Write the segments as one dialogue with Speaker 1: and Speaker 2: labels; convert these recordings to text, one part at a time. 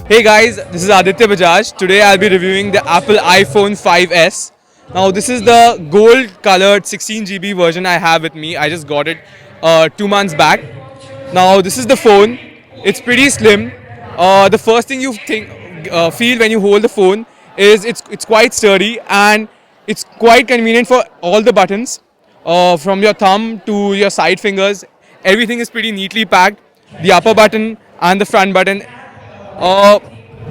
Speaker 1: Hey guys, this is Aditya Bajaj. Today I'll be reviewing the Apple iPhone 5s. Now this is the gold colored 16 GB version I have with me. I just got it 2 months back. Now this is the phone. It's pretty slim. The first thing you feel when you hold the phone is it's quite sturdy and it's quite convenient for all the buttons. From your thumb to your side fingers, everything is pretty neatly packed. The upper button and the front button.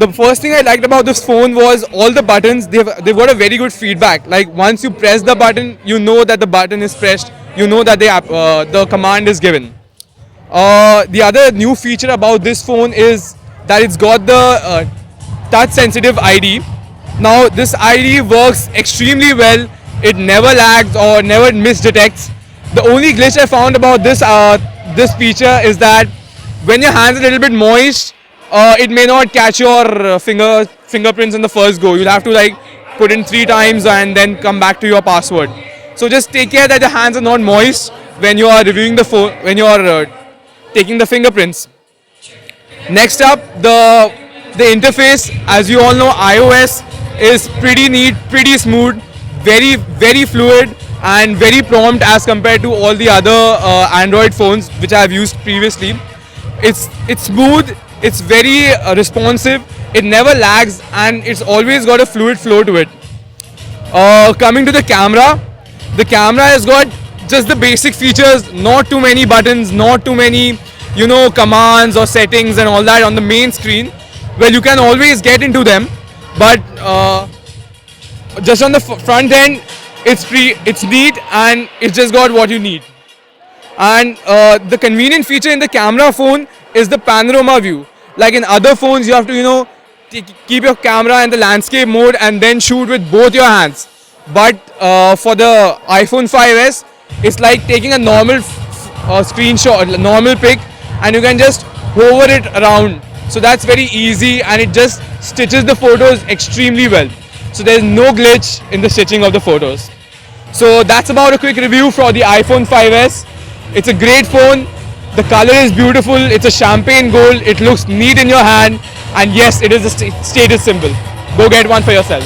Speaker 1: The first thing I liked about this phone was all the buttons. They've got a very good feedback. Like once you press the button, you know that the button is pressed. You know that the command is given. The other new feature about this phone is that it's got the touch sensitive ID. Now this ID works extremely well. It never lags or never misdetects. The only glitch I found about this feature is that when your hands are a little bit moist, it may not catch your fingerprints in the first go. You'll have to like put in 3 times and then come back to your password. So just take care that the hands are not moist when you are reviewing the phone, when you are taking the fingerprints. Next up, the interface. As you all know, iOS is pretty neat, pretty smooth, very fluid, and very prompt as compared to all the other Android phones which I have used previously. It's smooth. It's very responsive. It never lags, and it's always got a fluid flow to it. Coming to the camera has got just the basic features. Not too many buttons, not too many commands or settings and all that on the main screen. Well, you can always get into them, but just on the front end, it's neat and it's just got what you need. And the convenient feature in the camera phone is the panorama view. Like in other phones, you have to keep your camera in the landscape mode and then shoot with both your hands. But for the iPhone 5s, it's like taking a normal screenshot, a normal pic, and you can just hover it around. So that's very easy, and it just stitches the photos extremely well. So there's no glitch in the stitching of the photos. So that's about a quick review for the iPhone 5s. It's a great phone. The color is beautiful. It's a champagne gold. It looks neat in your hand. And yes, it is a status symbol. Go get one for yourself.